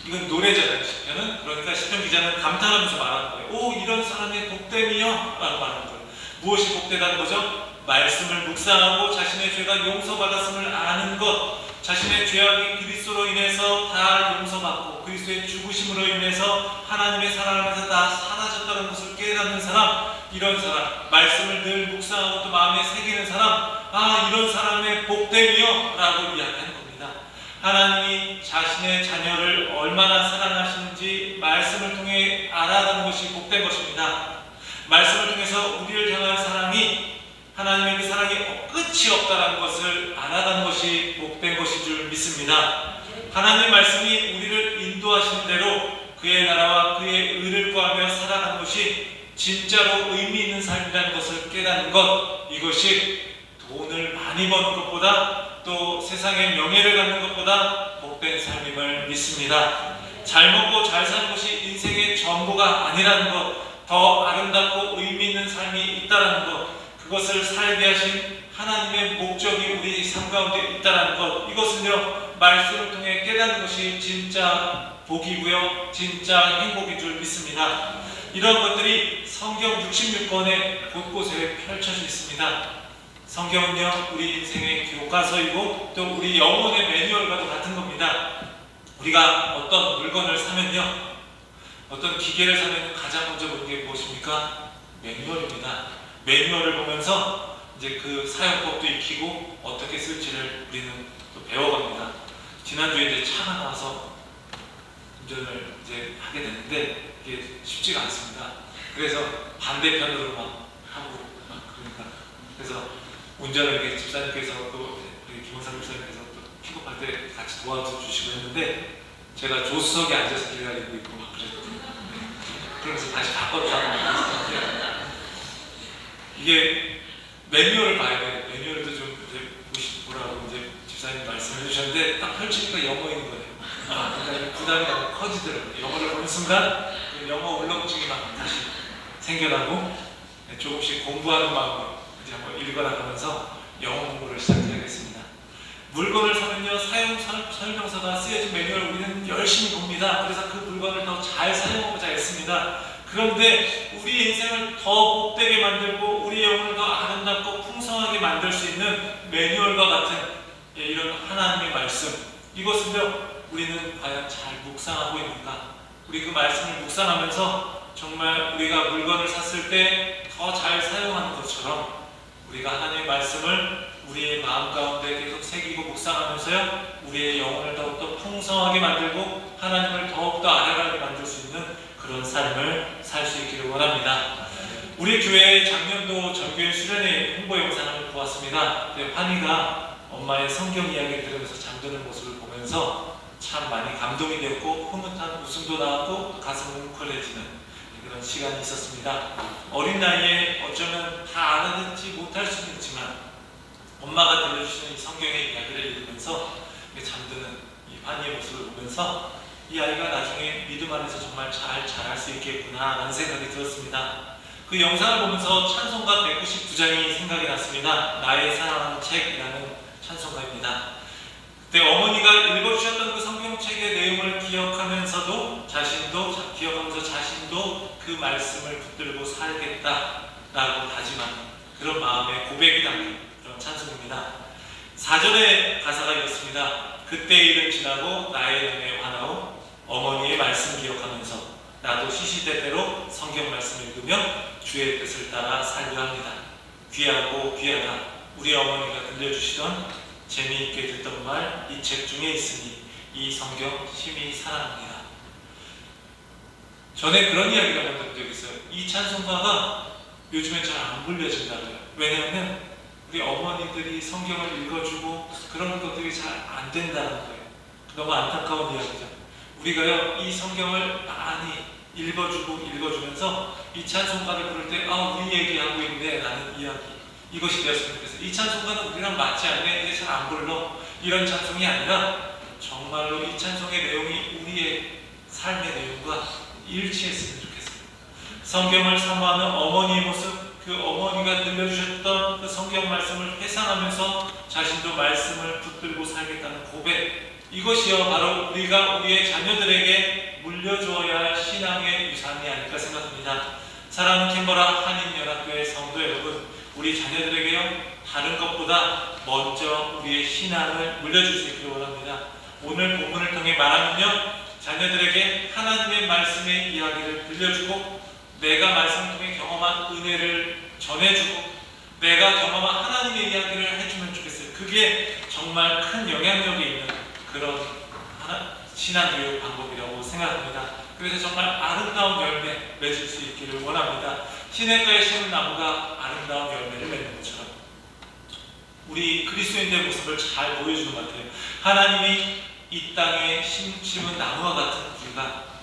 이건 노래잖아요. 시편은. 그러니까 시편 기자는 감탄하면서 말하는 거예요. 오 이런 사람의 복됨이요 라고 말하는 거예요. 무엇이 복되다는 거죠? 말씀을 묵상하고 자신의 죄가 용서받았음을 아는 것 자신의 죄악이 그리스도로 인해서 다 용서받고 그리스도의 죽으심으로 인해서 하나님의 사랑 안에서 다 사라졌다는 것을 깨닫는 사람 이런 사람, 말씀을 늘 묵상하고 또 마음에 새기는 사람, 이런 사람의 복됨이요 라고 이야기하는 겁니다. 하나님이 자신의 자녀를 얼마나 사랑하시는지 말씀을 통해 알아가는 것이 복된 것입니다. 말씀을 통해서 우리를 향한 사랑이, 하나님의 그 사랑이 끝이 없다는 것을 알아가는 것이 복된 것인 줄 믿습니다. 하나님의 말씀이 우리를 인도하시는 대로 그의 나라와 그의 의를 구하며 살아가는 것이 진짜로 의미 있는 삶이라는 것을 깨닫는 것, 이것이 돈을 많이 버는 것보다 또 세상의 명예를 갖는 것보다 복된 삶임을 믿습니다. 잘 먹고 잘 사는 것이 인생의 전부가 아니라는 것, 더 아름답고 의미 있는 삶이 있다는 것, 그것을 살게 하신 하나님의 목적이 우리 삶 가운데 있다는 것, 이것은요 말씀을 통해 깨닫는 것이 진짜 복이고요 진짜 행복인 줄 믿습니다. 이런 것들이 성경 66권에 곳곳에 펼쳐져 있습니다. 성경은요 우리 인생의 교과서이고 또 우리 영혼의 매뉴얼과도 같은 겁니다. 우리가 어떤 물건을 사면요, 어떤 기계를 사면 가장 먼저 보는 게 무엇입니까? 매뉴얼입니다. 매뉴얼을 보면서 이제 그 사용법도 익히고 어떻게 쓸지를 우리는 또 배워갑니다. 지난주에 이제 차가 나와서 운전을 이제 하게 됐는데 이게 쉽지가 않습니다. 그래서 반대편으로 막 하고 막 그러니까 그래서 운전을 이렇게 집사님께서 또 우리 김원상 집사님께서 또 픽업할 때 같이 도와주시고 했는데 제가 조수석에 앉아서 기다리고 있고 막 그랬거든요. 그러면서 다시 바꿨다고 이게 매뉴얼을 봐야 돼요. 매뉴얼도 좀 보시라고 이제 집사님 말씀해 주셨는데 딱 펼치니까 영어 있는 거예요. 그러니까 부담이 너무 커지더라고요. 영어를 보는 순간 그 영어 울렁증이 막 다시 생겨나고 조금씩 공부하는 마음으로 이제 한번 읽어나가면서 영어 공부를 시작해야겠습니다. 물건을 사면요 사용 설명서가 쓰여진 매뉴얼을 우리는 열심히 봅니다. 그래서 그 물건을 더 잘 사용하고자 했습니다. 그런데 우리 인생을 더 복되게 만들고 우리 영혼을 더 아름답고 풍성하게 만들 수 있는 매뉴얼과 같은 이런 하나님의 말씀, 이것은요 우리는 과연 잘 묵상하고 있는가? 우리 그 말씀을 묵상하면서 정말 우리가 물건을 샀을 때 더 잘 사용하는 것처럼 우리가 하나님의 말씀을 우리의 마음 가운데 계속 새기고 묵상하면서요 우리의 영혼을 더욱더 풍성하게 만들고 하나님을 더욱더 알아가게 만들 수 있는 그런 삶을 살 수 있기를 원합니다. 우리 교회 작년도 전교회 수련회 홍보 영상을 보았습니다. 환희가 엄마의 성경 이야기를 들으면서 잠드는 모습을 보면서 참 많이 감동이 되었고 흐뭇한 웃음도 나왔고 가슴이 뭉클해지는 그런 시간이 있었습니다. 어린 나이에 어쩌면 다 알아듣지 못할 수는 있지만 엄마가 들려주시는 이 성경의 이야기를 읽으면서 잠드는 이 환희의 모습을 보면서 이 아이가 나중에 믿음 안에서 정말 잘 자랄 수 있겠구나 라는 생각이 들었습니다. 그 영상을 보면서 찬송가 199장이 생각이 났습니다. 나의 사랑하는 책이라는 찬송가입니다. 그때 어머니가 읽어주셨던 그 성경책의 내용을 기억하면서 자신도 그 말씀을 붙들고 살겠다라고 다짐하는 그런 마음의 고백이 담긴 그런 찬송입니다. 4절의 가사가 이렇습니다. 그때 일은 지나고 나의 눈에 환하오 어머니의 말씀 기억하면서 나도 시시때때로 성경 말씀 읽으며 주의 뜻을 따라 살려 합니다. 귀하고 귀하다 우리 어머니가 들려주시던 재미있게 듣던 말 이 책 중에 있으니 이 성경 심히 사랑합니다. 전에 그런 이야기를 한번 들은 적이 있어요. 이 찬송가가 요즘엔 잘 안 불려진다고요. 왜냐하면 우리 어머니들이 성경을 읽어주고 그런 것들이 잘 안 된다는 거예요. 너무 안타까운 이야기죠. 우리가요 이 성경을 많이 읽어주면서 이 찬송가를 부를 때 우리 얘기하고 있네 라는 이야기, 이것이 되었으면 좋겠어요. 이 찬송가는 우리랑 맞지 않네, 이제 잘 안 불러, 이런 찬송이 아니라 정말로 이 찬송의 내용이 우리의 삶의 내용과 일치했으면 좋겠어요. 성경을 사모하는 어머니의 모습, 그 어머니가 들려주셨던 그 성경 말씀을 회상하면서 자신도 말씀을 붙들고 살겠다는 고백, 이것이요 바로 우리가 우리의 자녀들에게 물려주어야 할 신앙의 유산이 아닐까 생각합니다. 사랑하는 캔버라 한인연합교회 성도 여러분, 우리 자녀들에게요 다른 것보다 먼저 우리의 신앙을 물려줄 수 있기를 원합니다. 오늘 본문을 통해 말하면요 자녀들에게 하나님의 말씀의 이야기를 들려주고 내가 말씀을 통해 경험한 은혜를 전해주고 내가 경험한 하나님의 이야기를 해주면 좋겠어요. 그게 정말 큰 영향력이 있는 그런 신앙교육 방법이라고 생각합니다. 그래서 정말 아름다운 열매 맺을 수 있기를 원합니다. 시냇가에 심은 나무가 아름다운 열매를 맺는 것처럼 우리 그리스도인의 모습을 잘 보여주는 것 같아요. 하나님이 이 땅에 심은 나무와 같은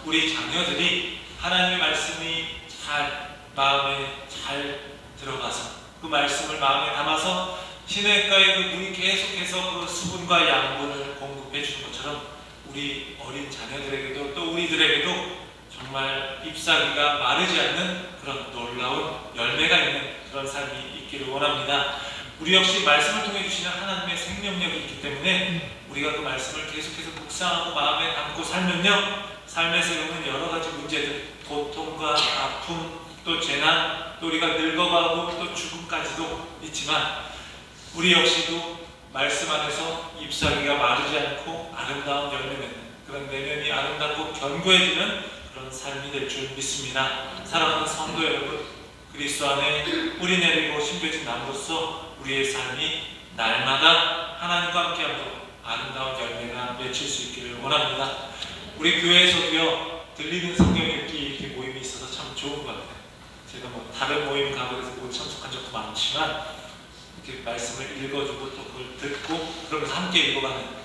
우리 자녀들이 하나님의 말씀이 잘 마음에 잘 들어가서 그 말씀을 마음에 담아서 시냇가에 그 물이 계속해서 그 수분과 양분을 공급해 주는 것처럼 우리 어린 자녀들에게도 또 우리들에게도 정말 잎사귀가 마르지 않는 그런 놀라운 열매가 있는 그런 삶이 있기를 원합니다. 우리 역시 말씀을 통해 주시는 하나님의 생명력이 있기 때문에 우리가 그 말씀을 계속해서 묵상하고 마음에 담고 살면요, 삶에서 겪는 여러 가지 문제들, 고통과 아픔, 또 재난, 또 우리가 늙어가고 또 죽음까지도 있지만 우리 역시도 말씀 안에서 잎사귀가 마르지 않고 아름다운 열매 맺는 그런 내면이 아름답고 견고해지는 그런 삶이 될 줄 믿습니다. 사랑하는 성도 여러분, 그리스도 안에 뿌리 내리고 심겨진 나무로서 우리의 삶이 날마다 하나님과 함께함으로 아름다운 열매가 맺힐 수 있기를 원합니다. 우리 교회에서도요, 들리는 성경 읽기 이렇게 모임이 있어서 참 좋은 것 같아요. 제가 뭐 다른 모임 가고 그래서 못 참석한 적도 많지만 이렇게 말씀을 읽어주고 또 그걸 듣고 그러면서 함께 읽어가는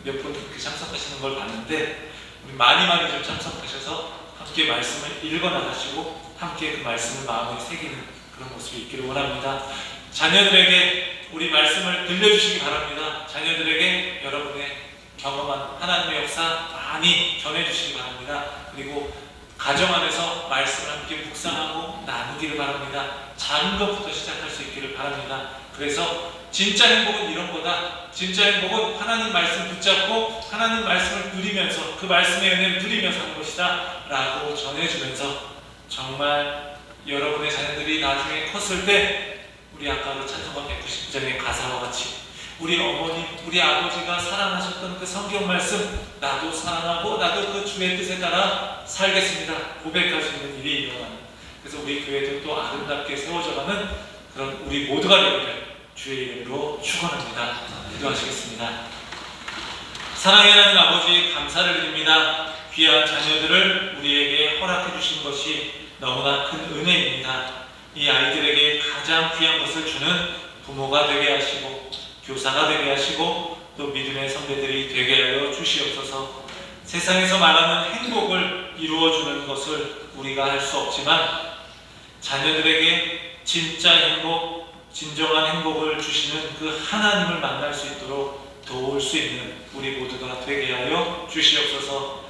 몇 분 그렇게 참석하시는 걸 봤는데 우리 많이 좀 참석하셔서 함께 말씀을 읽어나가시고 함께 그 말씀을 마음에 새기는 그런 모습이 있기를 원합니다. 자녀들에게 우리 말씀을 들려주시기 바랍니다. 자녀들에게 여러분의 경험한 하나님의 역사 많이 전해주시기 바랍니다. 그리고 가정 안에서 말씀을 함께 묵상하고 나누기를 바랍니다. 작은 것부터 시작할 수 있기를 바랍니다. 그래서 진짜 행복은 이런 거다. 진짜 행복은 하나님 말씀 붙잡고 하나님 말씀을 누리면서 그 말씀의 은혜를 누리면서 하는 것이다 라고 전해주면서 정말 여러분의 자녀들이 나중에 컸을 때 우리 아까도 찬송가 199장의 가사와 같이 우리 어머니, 우리 아버지가 사랑하셨던 그 성경 말씀 나도 사랑하고 나도 그 주의 뜻에 따라 살겠습니다 고백할 수 있는 일이 일어나는, 그래서 우리 교회도 또 아름답게 세워져가는 그런 우리 모두가 되기를 주의 이름으로 축원합니다. 기도하시겠습니다. 사랑의 하나님 아버지, 감사를 드립니다. 귀한 자녀들을 우리에게 허락해 주신 것이 너무나 큰 은혜입니다. 이 아이들에게 가장 귀한 것을 주는 부모가 되게 하시고 교사가 되게 하시고 또 믿음의 선배들이 되게 하여 주시옵소서. 세상에서 말하는 행복을 이루어주는 것을 우리가 할 수 없지만 자녀들에게 진짜 행복, 진정한 행복을 주시는 그 하나님을 만날 수 있도록 도울 수 있는 우리 모두가 되게 하여 주시옵소서.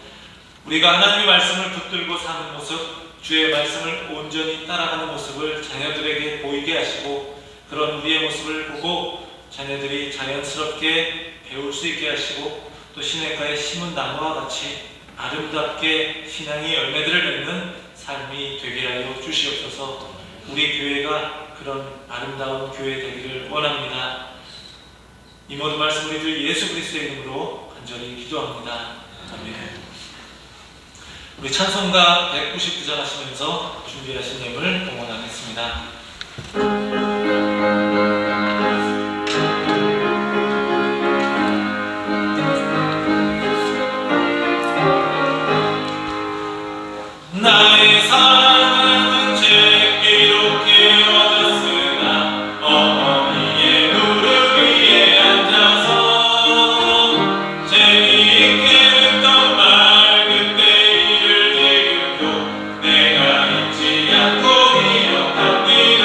우리가 하나님의 말씀을 붙들고 사는 모습, 주의 말씀을 온전히 따라가는 모습을 자녀들에게 보이게 하시고 그런 우리의 모습을 보고 자녀들이 자연스럽게 배울 수 있게 하시고 또 시냇가에 심은 나무와 같이 아름답게 신앙의 열매들을 맺는 삶이 되게 하여 주시옵소서. 우리 교회가 그런 아름다운 교회 되기를 원합니다. 이 모든 말씀 우리 주 예수 그리스도의 이름으로 간절히 기도합니다. 아멘. 우리 찬송가 199장 하시면서 준비하신 예물 봉헌하겠습니다. 나의 사랑은 제기로 깨어졌으나 어머니의 무릎 위에 앉아서 재미있게 듣던 말 그때 이를 지금도 내가 잊지 않고 기억합니다.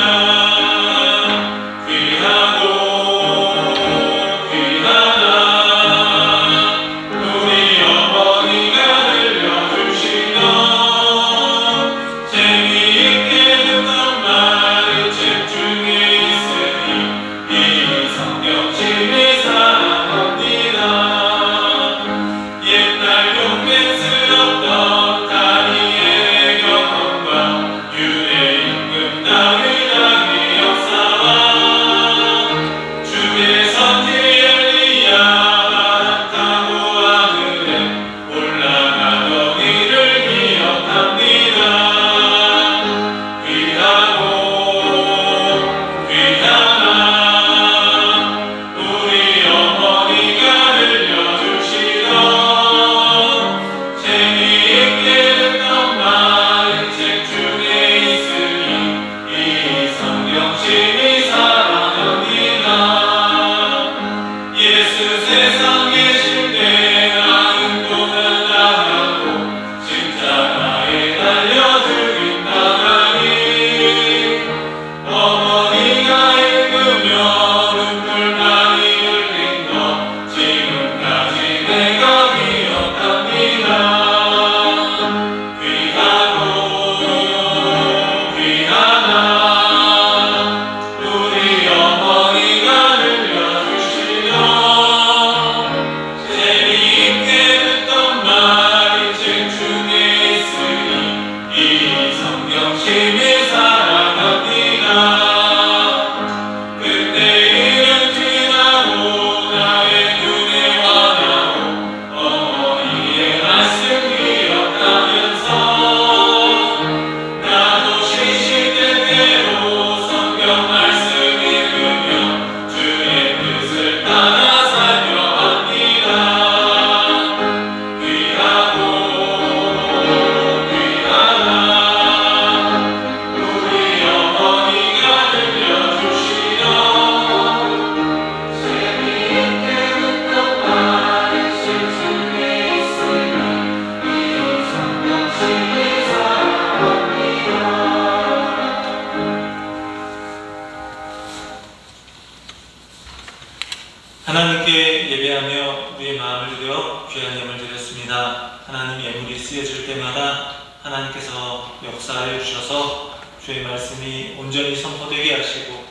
귀한 예물 드렸습니다. 하나님 예물이 쓰여질 때마다 하나님께서 역사하여 주셔서 주의 말씀이 온전히 선포되게 하시고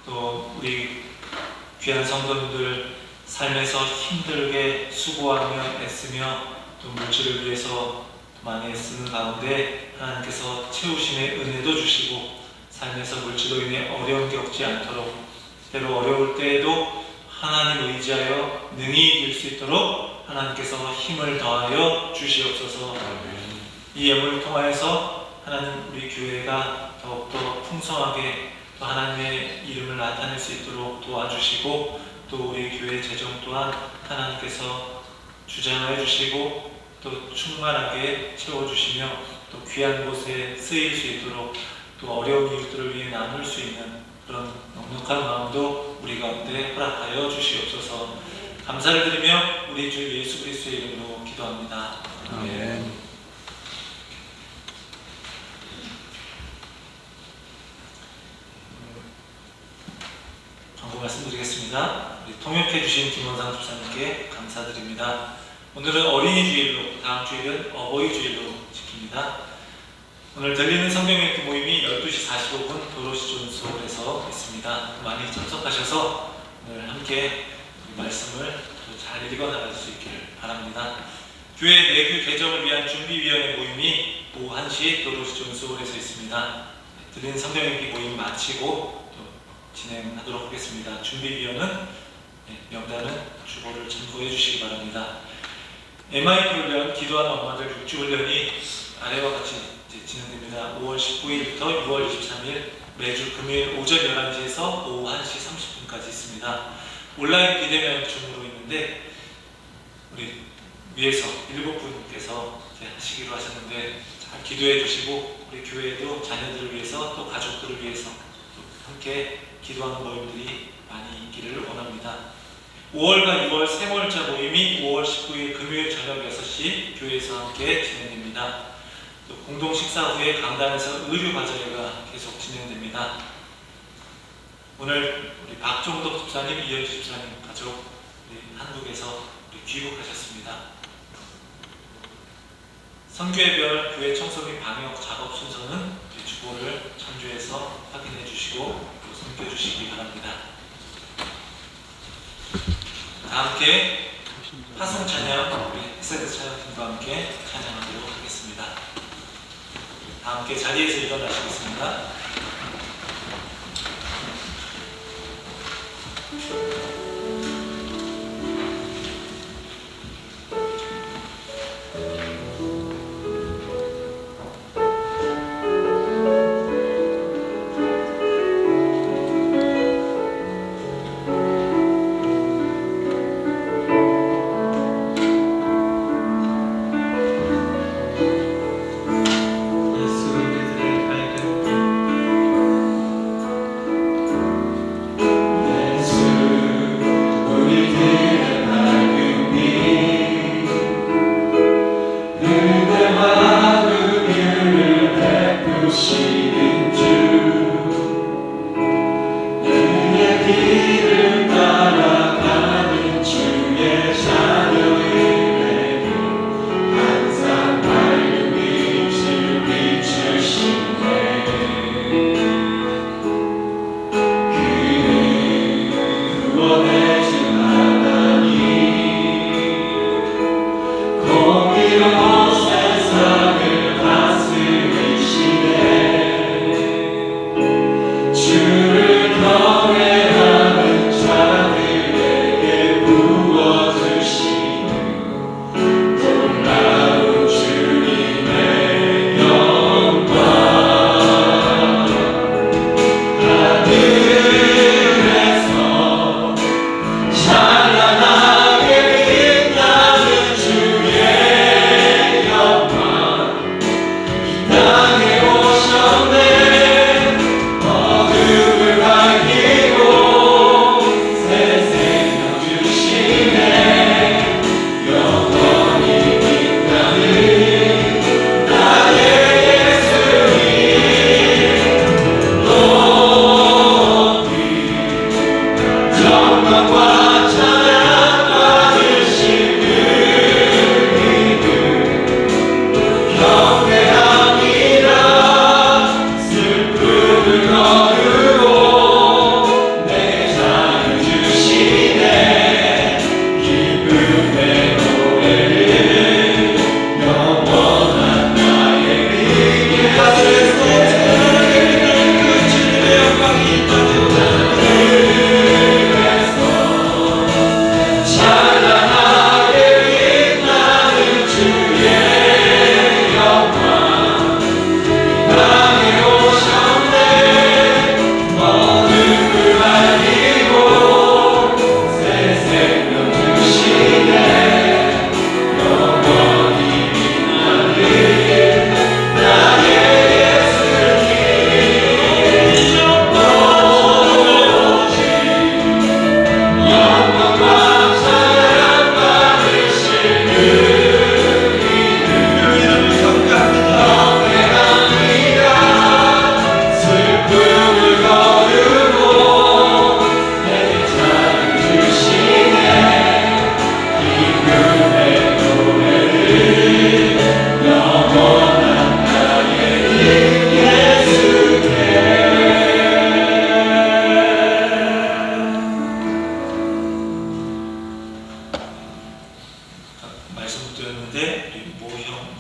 또 우리 귀한 성도님들 삶에서 힘들게 수고하며 애쓰며 또 물질을 위해서 많이 애쓰는 가운데 하나님께서 채우심의 은혜도 주시고 삶에서 물질로 인해 어려움 겪지 않도록 때로 어려울 때에도 하나님 의지하여 능히 이길 수 있도록 하나님께서 힘을 더하여 주시옵소서. 이 예물을 통하여서 하나님 우리 교회가 더욱더 풍성하게 또 하나님의 이름을 나타낼 수 있도록 도와주시고 또 우리 교회 재정 또한 하나님께서 주장하여 주시고 또 충만하게 채워주시며 또 귀한 곳에 쓰일 수 있도록 또 어려운 이웃들을 위해 나눌 수 있는 그런 넉넉한 마음도 우리 가운데 허락하여 주시옵소서. 감사를 드리며 우리 주 예수 그리스도의 이름으로 기도합니다. 아멘. 광고 말씀드리겠습니다. 우리 통역해 주신 김원상 집사님께 감사드립니다. 오늘은 어린이 주일로, 다음 주일은 어버이 주일로 지킵니다. 오늘 들리는 성경 읽기 모임이 12시 45분 도로시 존스홀에서 있습니다. 많이 참석하셔서 오늘 함께 말씀을 잘 읽어나갈 수 있기를 바랍니다. 교회 내규 개정을 위한 준비위원회 모임이 오후 1시 도로시 존스홀에서 있습니다. 들리는 성경 읽기 모임 마치고 또 진행하도록 하겠습니다. 준비위원은 명단은 주보를 참고해 주시기 바랍니다. MIP 훈련, 기도하는 엄마들 6주 훈련이 아래와 같이 진행됩니다. 5월 19일부터 6월 23일 매주 금요일 오전 11시에서 오후 1시 30분까지 있습니다. 온라인 비대면 중으로 있는데 우리 위에서 7분께서 하시기로 하셨는데 잘 기도해 주시고 우리 교회도 자녀들을 위해서 또 가족들을 위해서 또 함께 기도하는 모임들이 많이 있기를 원합니다. 5월과 6월 세월자 모임이 5월 19일 금요일 저녁 6시 교회에서 함께 진행됩니다. 또 공동 식사 후에 강단에서 의류 과제가 계속 진행됩니다. 오늘 우리 박종덕 집사님, 이현주 집사님 가족 한국에서 귀국하셨습니다. 선교회별 교회 청소 및 방역 작업 순서는 주보를 참조해서 확인해 주시고 또 섬겨주시기 바랍니다. 다 함께 파송 찬양, 우리 엑세드 찬양팀과 함께 찬양하도록 하겠습니다. 다 함께 자리에서 일어나시겠습니다. 공의로운 세상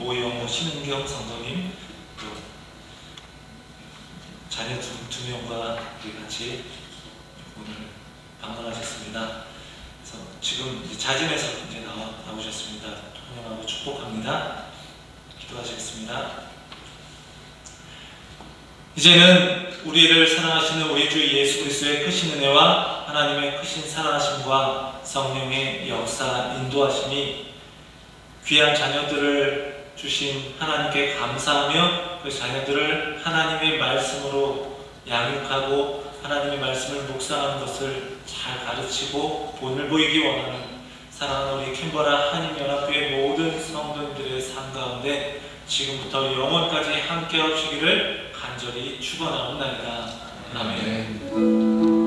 모영호 신은경 성도님, 또 자녀 두 명과 우리 같이 오늘 방문하셨습니다. 그래서 지금 이제 자진해서 이제 나오셨습니다. 환영하고 축복합니다. 기도하시겠습니다. 이제는 우리를 사랑하시는 우리 주 예수 그리스도의 크신 은혜와 하나님의 크신 사랑하심과 성령의 역사 인도하심이 귀한 자녀들을 주신 하나님께 감사하며 그 자녀들을 하나님의 말씀으로 양육하고 하나님의 말씀을 묵상하는 것을 잘 가르치고 본을 보이기 원하는 사랑하는 우리 캔버라 한인연합교회 모든 성도님들의 삶 가운데 지금부터 영원까지 함께 하시기를 간절히 축원하옵나이다. 아멘.